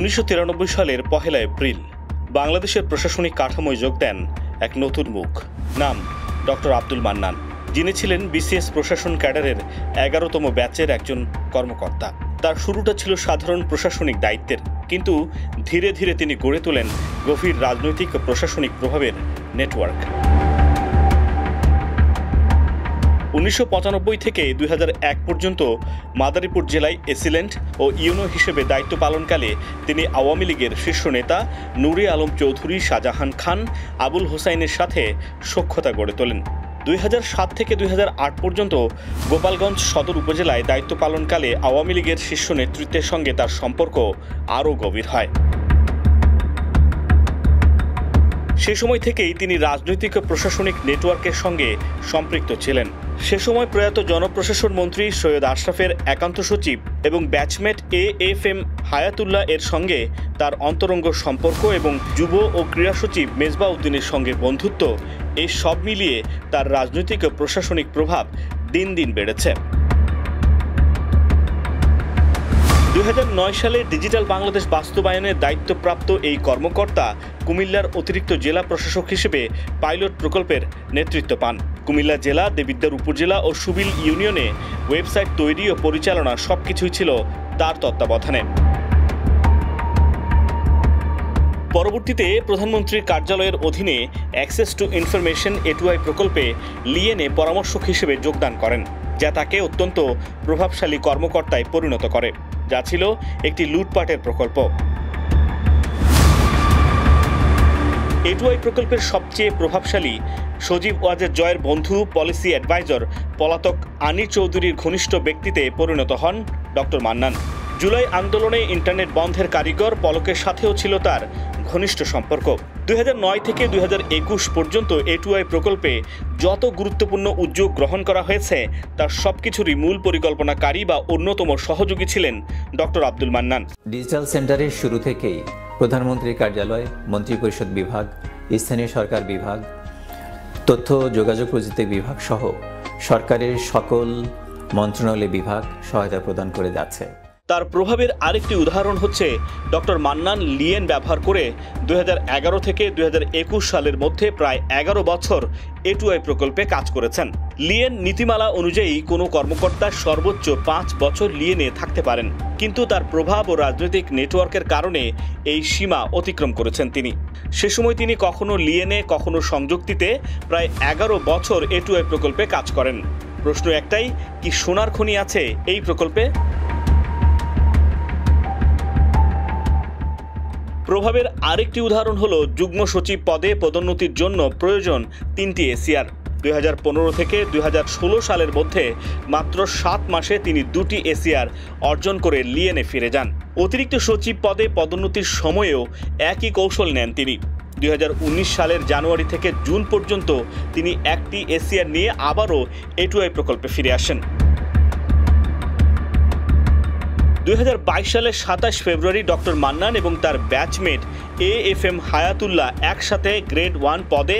1993 সালের 1 এপ্রিল বাংলাদেশের প্রশাসনিক কাঠামোয় যোগ দেন এক নতুন মুখ। নাম ডক্টর আব্দুল মান্নান, যিনি ছিলেন বিসিএস প্রশাসন ক্যাডারের 11তম ব্যাচের একজন কর্মকর্তা। তার শুরুটা ছিল সাধারণ প্রশাসনিক দায়িত্বের, কিন্তু ধীরে ধীরে তিনি গড়ে তোলেন গভীর রাজনৈতিক ও প্রশাসনিক প্রভাবের নেটওয়ার্ক। 1995 থেকে 2001 পর্যন্ত মাদারীপুর জেলায় এসিলেন্ট ও ইউনো হিসেবে দায়িত্ব পালনকালে তিনি আওয়ামী লীগের শীর্ষ নেতা নূরে আলম চৌধুরী, শাহজাহান খান, আবুল হোসাইনের সাথে সখ্যতা গড়ে তোলেন। 2007 থেকে 2008 পর্যন্ত গোপালগঞ্জ সদর উপজেলায় দায়িত্ব পালনকালে আওয়ামী লীগের শীর্ষ নেতৃত্বের সঙ্গে তার সম্পর্ক আরও গভীর হয়। সে সময় থেকেই তিনি রাজনৈতিক ও প্রশাসনিক নেটওয়ার্কের সঙ্গে সম্পৃক্ত ছিলেন। সে সময় প্রয়াত জনপ্রশাসন মন্ত্রী সৈয়দ আশরাফের একান্ত সচিব এবং ব্যাচমেট AFM হায়াতুল্লাহ এর সঙ্গে তার অন্তরঙ্গ সম্পর্ক এবং যুব ও ক্রীড়া সচিব মেজবা উদ্দিনের সঙ্গে বন্ধুত্ব, এই সব মিলিয়ে তার রাজনৈতিক ও প্রশাসনিক প্রভাব দিন দিন বেড়েছে। 2009 সালে ডিজিটাল বাংলাদেশ বাস্তবায়নের দায়িত্বপ্রাপ্ত এই কর্মকর্তা কুমিল্লার অতিরিক্ত জেলা প্রশাসক হিসেবে পাইলট প্রকল্পের নেতৃত্ব পান। কুমিল্লা জেলা, দেবিদ্বার উপজেলা ও সুবিল ইউনিয়নে ওয়েবসাইট তৈরি ও পরিচালনা সবকিছুই ছিল তার তত্ত্বাবধানে। পরবর্তীতে প্রধানমন্ত্রীর কার্যালয়ের অধীনে অ্যাক্সেস টু ইনফরমেশন A2I প্রকল্পে লিয়েনে পরামর্শক হিসেবে যোগদান করেন, যা তাকে অত্যন্ত প্রভাবশালী কর্মকর্তায় পরিণত করে, যা ছিল একটি লুটপাটের প্রকল্প। A2I প্রকল্পের সবচেয়ে প্রভাবশালী সজীব ওয়াজেদ জয়ের বন্ধু, পলিসি অ্যাডভাইজার পলাতক আনির চৌধুরীর ঘনিষ্ঠ ব্যক্তিতে পরিণত হন ডক্টর মান্নান। জুলাই আন্দোলনে ইন্টারনেট বন্ধের কারিগর পলকের সাথেও ছিল তার ঘনিষ্ঠ সম্পর্ক। 2009 থেকে 2021 পর্যন্ত A2I প্রকল্পে যত গুরুত্বপূর্ণ উদ্যোগ গ্রহণ করা হয়েছে তার সবকিছুরই মূল পরিকল্পনাকারী বা অন্যতম সহযোগী ছিলেন ডক্টর আব্দুল মান্নান। ডিজিটাল সেন্টারের শুরু থেকেই প্রধানমন্ত্রীর কার্যালয়, মন্ত্রিপরিষদ বিভাগ, স্থানীয় সরকার বিভাগ, তথ্য যোগাযোগ প্রযুক্তি বিভাগ সহ সরকারের সকল মন্ত্রণালয় বিভাগ সহায়তা প্রদান করে যাচ্ছে। তার প্রভাবের আরেকটি উদাহরণ হচ্ছে ডক্টর মান্নান লিয়েন ব্যবহার করে 2011 থেকে 2021 সালের মধ্যে প্রায় 11 বছর A2I প্রকল্পে কাজ করেছেন। লিয়েন নীতিমালা অনুযায়ী কোনো কর্মকর্তা সর্বোচ্চ 5 বছর লিয়েনে থাকতে পারেন, কিন্তু তার প্রভাব ও রাজনৈতিক নেটওয়ার্কের কারণে এই সীমা অতিক্রম করেছেন তিনি। সে সময় তিনি কখনো লিয়েনে, কখনো সংযুক্তিতে প্রায় 11 বছর A2I প্রকল্পে কাজ করেন। প্রশ্ন একটাই, কি সোনার খনি আছে এই প্রকল্পে? প্রভাবের আরেকটি উদাহরণ হলো যুগ্ম সচিব পদে পদোন্নতির জন্য প্রয়োজন 3টি ACR। 2015 থেকে 2016 সালের মধ্যে মাত্র 7 মাসে তিনি 2টি ACR অর্জন করে লিয়েনে ফিরে যান। অতিরিক্ত সচিব পদে পদোন্নতির সময়েও একই কৌশল নেন তিনি। 2019 সালের জানুয়ারি থেকে জুন পর্যন্ত তিনি 1টি ACR নিয়ে আবারও A2I প্রকল্পে ফিরে আসেন। 2022 সালের 27 ফেব্রুয়ারি ডক্টর মান্নান এবং তার ব্যাচমেট AFM হায়াতুল্লাহ একসাথে গ্রেড 1 পদে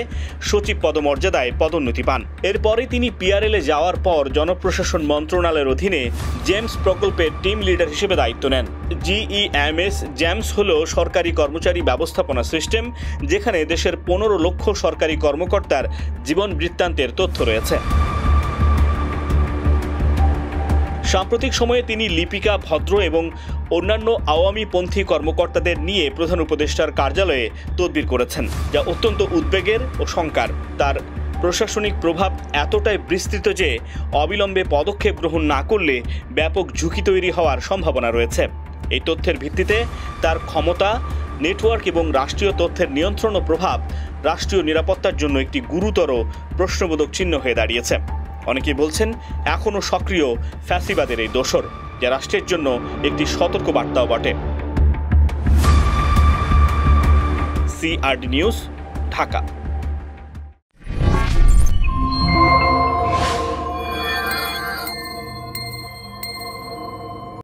সচিব পদমর্যাদায় পদোন্নতি পান। এরপরে তিনি PRL-এ যাওয়ার পর জনপ্রশাসন মন্ত্রণালয়ের অধীনে জেমস প্রকল্পের টিম লিডার হিসেবে দায়িত্ব নেন। GEMS হল সরকারি কর্মচারী ব্যবস্থাপনা সিস্টেম, যেখানে দেশের 15 লক্ষ সরকারি কর্মকর্তার জীবন বৃত্তান্তের তথ্য রয়েছে। সাম্প্রতিক সময়ে তিনি লিপিকা ভদ্র এবং অন্যান্য আওয়ামীপন্থী কর্মকর্তাদের নিয়ে প্রধান উপদেষ্টার কার্যালয়ে তদবির করেছেন, যা অত্যন্ত উদ্বেগের ও শঙ্কার। তার প্রশাসনিক প্রভাব এতটাই বিস্তৃত যে অবিলম্বে পদক্ষেপ গ্রহণ না করলে ব্যাপক ঝুঁকি তৈরি হওয়ার সম্ভাবনা রয়েছে। এই তথ্যের ভিত্তিতে তার ক্ষমতা, নেটওয়ার্ক এবং রাষ্ট্রীয় তথ্যের নিয়ন্ত্রণ ও প্রভাব রাষ্ট্রীয় নিরাপত্তার জন্য একটি গুরুতর প্রশ্নবোধক চিহ্ন হয়ে দাঁড়িয়েছে। অনেকেই বলছেন এখনও সক্রিয় ফ্যাসিবাদের এই দোসর, যা রাষ্ট্রের জন্য একটি সতর্ক বার্তাও বটে। CRD news, Dhaka.